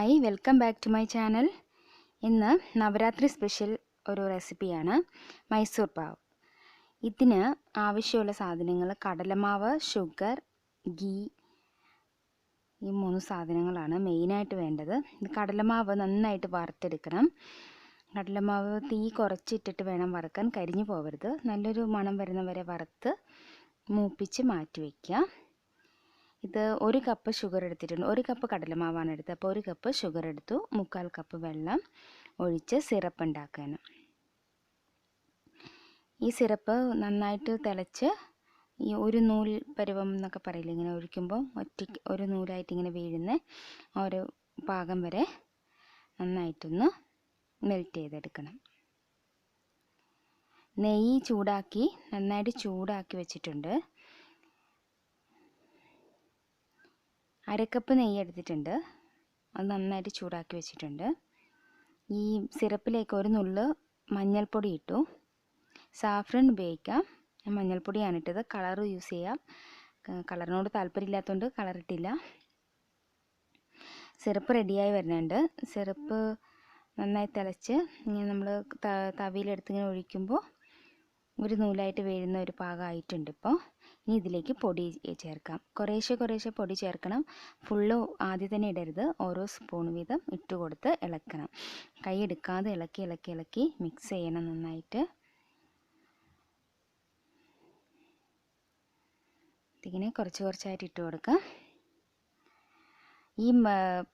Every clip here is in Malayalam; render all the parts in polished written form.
Hi, welcome back to my channel. ഇന്ന് നവരാത്രി സ്പെഷ്യൽ ഒരു റെസിപ്പിയാണ് മൈസൂർ പാവ്. ഇതിന് ആവശ്യമുള്ള സാധനങ്ങൾ കടലമാവ്, ഷുഗർ, ഗീ, ഈ 3 സാധനങ്ങളാണ് മെയിനായിട്ട് വേണ്ടത്. കടലമാവ് നന്നായിട്ട് വറുത്തെടുക്കണം. കടലമാവ് തീ കുറച്ചിട്ടിട്ട് വേണം വറുക്കാൻ, കരിഞ്ഞു പോകരുത്. നല്ലൊരു മണം വരുന്ന വരെ വറുത്ത് മൂപ്പിച്ച് മാറ്റി വയ്ക്കുക. ഇത് 1 കപ്പ് ഷുഗർ എടുത്തിട്ടുണ്ട്. 1 കപ്പ് കടലമാവാണ് എടുത്തത്. അപ്പോൾ 1 കപ്പ് ഷുഗർ എടുത്തു. 3/4 കപ്പ് വെള്ളം ഒഴിച്ച് സിറപ്പ് ഉണ്ടാക്കാൻ. ഈ സിറപ്പ് നന്നായിട്ട് തിളച്ച് ഈ ഒരു നൂൽ പരുവം എന്നൊക്കെ പറയില്ല, ഇങ്ങനെ ഒഴിക്കുമ്പോൾ ഒരു നൂലായിട്ട് ഇങ്ങനെ വീഴുന്ന ഒരു പാകം വരെ നന്നായിട്ടൊന്ന് മെൽറ്റ് ചെയ്തെടുക്കണം. നെയ്യ് നന്നായിട്ട് ചൂടാക്കി വെച്ചിട്ടുണ്ട്. 1/2 കപ്പ് നെയ്യ് എടുത്തിട്ടുണ്ട്. അത് നന്നായിട്ട് ചൂടാക്കി വെച്ചിട്ടുണ്ട്. ഈ സിറപ്പിലേക്ക് ഒരു നുള്ള് മഞ്ഞൾപ്പൊടി ഇട്ടു. സാഫ്രൺ ഉപയോഗിക്കാം. മഞ്ഞൾപ്പൊടിയാണ് ഇട്ടത്. കളർ യൂസ് ചെയ്യാം. കളറിനോട് താല്പര്യമില്ലാത്തതുകൊണ്ട് കളർ ഇട്ടില്ല. സിറപ്പ് റെഡിയായി വരുന്നുണ്ട്. സിറപ്പ് നന്നായി തിളച്ച് ഇങ്ങനെ നമ്മൾ തവിയിലെടുത്ത് ഇങ്ങനെ ഒഴിക്കുമ്പോൾ ഒരു നൂലായിട്ട് വീഴുന്ന ഒരു പാകമായിട്ടുണ്ട്. ഇപ്പോൾ ഇനി ഇതിലേക്ക് പൊടി ചേർക്കാം. കുറേശ്ശെ പൊടി ചേർക്കണം. ഫുള്ള് ആദ്യം തന്നെ ഇടരുത്. ഓരോ സ്പൂൺ വീതം ഇട്ട് കൊടുത്ത് ഇളക്കണം. കൈ എടുക്കാതെ ഇളക്കി മിക്സ് ചെയ്യണം നന്നായിട്ട്. ഇതിങ്ങനെ കുറച്ചായിട്ട് ഇട്ട് കൊടുക്കാം. ഈ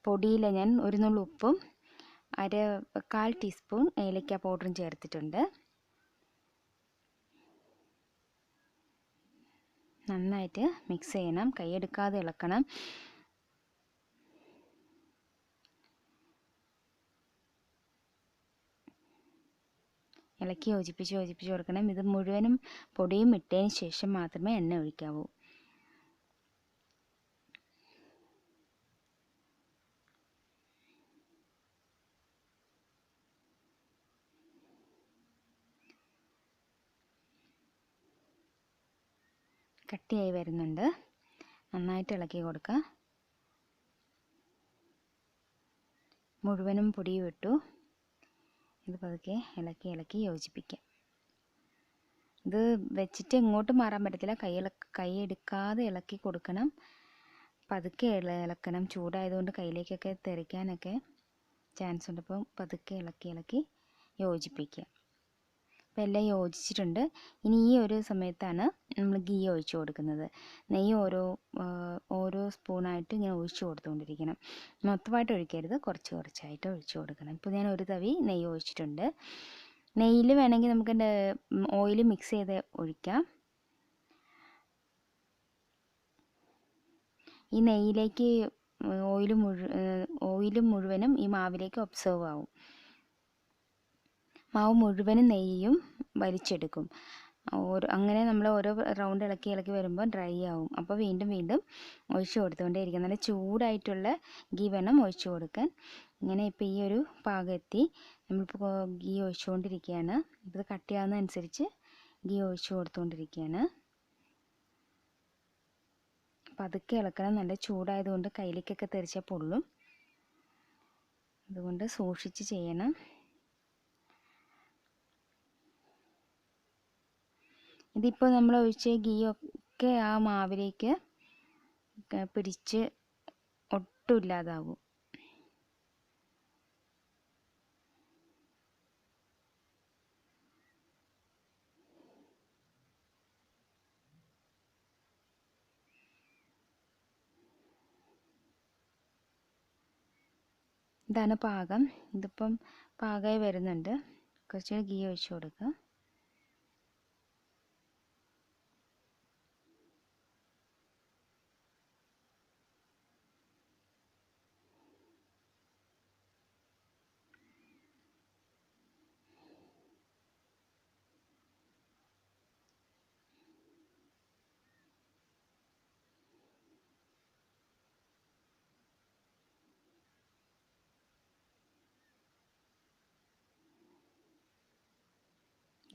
പൊടിയിൽ ഞാൻ 1 നുള്ള് ഉപ്പും 1/4 ടീസ്പൂൺ ഏലക്ക പൗഡറും ചേർത്തിട്ടുണ്ട്. നന്നായിട്ട് മിക്സ് ചെയ്യണം. കൈയെടുക്കാതെ ഇളക്കണം. ഇളക്കി യോജിപ്പിച്ച് കൊടുക്കണം. ഇത് മുഴുവനും പൊടിയും ഇട്ടതിന് ശേഷം മാത്രമേ എണ്ണ ഒഴിക്കാവൂ. കട്ടിയായി വരുന്നുണ്ട്. നന്നായിട്ട് ഇളക്കി കൊടുക്കുക. മുഴുവനും പൊടിയും ഇട്ടു. ഇത് പതുക്കെ ഇളക്കി യോജിപ്പിക്കാം. ഇത് വെച്ചിട്ട് എങ്ങോട്ട് മാറാൻ പറ്റത്തില്ല. കൈ എടുക്കാതെ ഇളക്കി കൊടുക്കണം. പതുക്കെ ഇളക്കണം. ചൂടായതുകൊണ്ട് കയ്യിലേക്കൊക്കെ തെറിക്കാനൊക്കെ ചാൻസ് ഉണ്ട്. അപ്പോൾ പതുക്കെ ഇളക്കി യോജിപ്പിക്കുക. അപ്പോൾ എല്ലാം യോജിച്ചിട്ടുണ്ട്. ഇനി ഈ ഒരു സമയത്താണ് നമ്മൾ ഗീ ഒഴിച്ചു കൊടുക്കുന്നത്. നെയ്യ് ഓരോ സ്പൂണായിട്ട് ഇങ്ങനെ ഒഴിച്ചു കൊടുത്തുകൊണ്ടിരിക്കണം. മൊത്തമായിട്ട് ഒഴിക്കരുത്, കുറച്ചായിട്ട് ഒഴിച്ചു കൊടുക്കണം. ഇപ്പോൾ ഞാൻ ഒരു തവി നെയ്യ് ഒഴിച്ചിട്ടുണ്ട്. നെയ്യിൽ വേണമെങ്കിൽ നമുക്ക് ഓയിൽ മിക്സ് ചെയ്ത് ഒഴിക്കാം. ഈ നെയ്യിലേക്ക് ഓയിൽ മുഴുവനും ഈ മാവിലേക്ക് ഒബ്സർവ് ആവും. മാവ് മുഴുവനും നെയ്യും വലിച്ചെടുക്കും. അങ്ങനെ നമ്മൾ ഓരോ റൗണ്ട് ഇളക്കി വരുമ്പോൾ ഡ്രൈ ആവും. അപ്പോൾ വീണ്ടും ഒഴിച്ചു കൊടുത്തുകൊണ്ടേയിരിക്കും. നല്ല ചൂടായിട്ടുള്ള ഗീ വേണം ഒഴിച്ചു കൊടുക്കാൻ. ഇങ്ങനെ ഇപ്പോൾ ഈ ഒരു പാകം എത്തി. നമ്മളിപ്പോൾ ഗീ ഒഴിച്ചുകൊണ്ടിരിക്കുകയാണ്. ഇത് കട്ടിയാവുന്നതനുസരിച്ച് ഗീ ഒഴിച്ചു കൊടുത്തുകൊണ്ടിരിക്കുകയാണ്. പതുക്കെ ഇളക്കണം. നല്ല ചൂടായതുകൊണ്ട് കയ്യിലേക്കൊക്കെ തെറിച്ചാൽ പൊള്ളും. അതുകൊണ്ട് സൂക്ഷിച്ച് ചെയ്യണം. ഇതിപ്പോൾ നമ്മൾ ഒഴിച്ച ഗീയൊക്കെ ആ മാവിലേക്ക് പിടിച്ച് ഒട്ടും ഇല്ലാതാവും. ഇതാണ് പാകം. ഇതിപ്പം പാകമായി വരുന്നുണ്ട്. കുറച്ച് ഗീ ഒഴിച്ചു കൊടുക്കുക.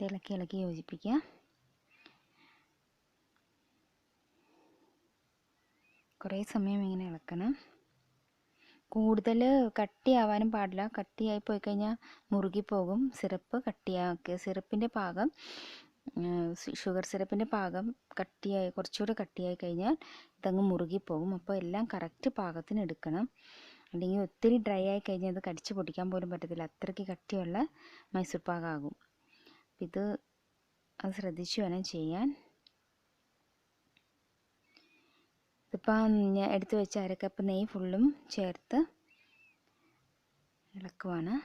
ഇളക്കി യോജിപ്പിക്കുക. കുറേ സമയം ഇങ്ങനെ ഇളക്കണം. കൂടുതൽ കട്ടിയാവാനും പാടില്ല. കട്ടിയായി പോയി കഴിഞ്ഞാൽ മുറുകിപ്പോകും. സിറപ്പ് കട്ടിയാക്കി സിറപ്പിൻ്റെ പാകം ഷുഗർ സിറപ്പിൻ്റെ പാകം കട്ടിയായി കുറച്ചുകൂടെ കട്ടിയായി കഴിഞ്ഞാൽ ഇതങ്ങ് മുറുകിപ്പോകും. അപ്പോൾ എല്ലാം കറക്റ്റ് പാകത്തിന് എടുക്കണം. അല്ലെങ്കിൽ ഒത്തിരി ഡ്രൈ ആയി കഴിഞ്ഞാൽ ഇത് കടിച്ച് പൊടിക്കാൻ പോലും പറ്റത്തില്ല. അത്രയ്ക്ക് കട്ടിയുള്ള മൈസൂർ പാകാകും. ഇത് അത് ശ്രദ്ധിച്ച് വേണം ചെയ്യാൻ. ഇതിപ്പം ഞാൻ എടുത്തു വെച്ച അരക്കപ്പ് നെയ്യ് ഫുള്ളും ചേർത്ത് ഇളക്കുവാണ്.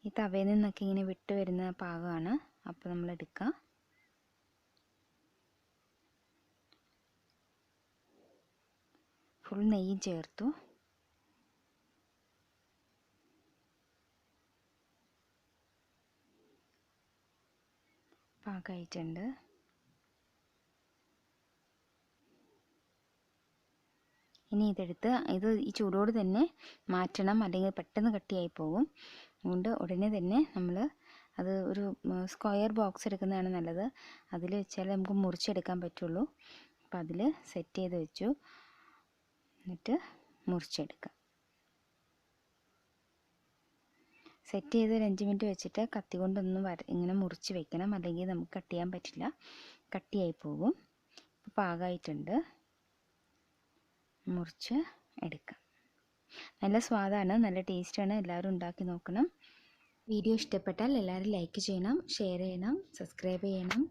ഈ തവയിൽ നിന്നൊക്കെ ഇങ്ങനെ വിട്ട് വരുന്ന പാകമാണ്. അപ്പോൾ നമ്മൾ എടുക്കുക. ഫുൾ നെയ്യും ചേർത്തു. പാകമായിട്ടുണ്ട്. ഇനി ഇതെടുത്ത് ഈ ചൂടോട് തന്നെ മാറ്റണം, അല്ലെങ്കിൽ പെട്ടെന്ന് കട്ടിയായി പോകും. അതുകൊണ്ട് ഉടനെ തന്നെ നമ്മൾ അത് ഒരു സ്ക്വയർ ബോക്സ് എടുക്കുന്നതാണ് നല്ലത്. അതിൽ വെച്ചാൽ നമുക്ക് മുറിച്ചെടുക്കാൻ പറ്റുള്ളൂ. അപ്പം അതിൽ സെറ്റ് ചെയ്ത് വെച്ചു. എന്നിട്ട് മുറിച്ചെടുക്കാം. സെറ്റ് ചെയ്ത് ഒരു 5 മിനിറ്റ് വെച്ചിട്ട് കത്തി കൊണ്ടൊന്ന് ഇങ്ങനെ മുറിച്ച് വെക്കണം, അല്ലെങ്കിൽ നമുക്ക് കട്ട് ചെയ്യാൻ പറ്റില്ല, കട്ടിയായി പോകും. ഇപ്പോൾ പാകമായിട്ടുണ്ട്. മുറിച്ച് എടുക്കാം. നല്ല സ്വാദാണ്, നല്ല ടേസ്റ്റാണ്. എല്ലാവരും ഉണ്ടാക്കി നോക്കണം. വീഡിയോ ഇഷ്ടപ്പെട്ടാൽ എല്ലാവരും ലൈക്ക് ചെയ്യണം, ഷെയർ ചെയ്യണം, സബ്സ്ക്രൈബ് ചെയ്യണം.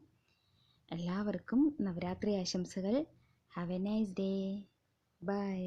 എല്ലാവർക്കും നവരാത്രി ആശംസകൾ. Have a nice day. By.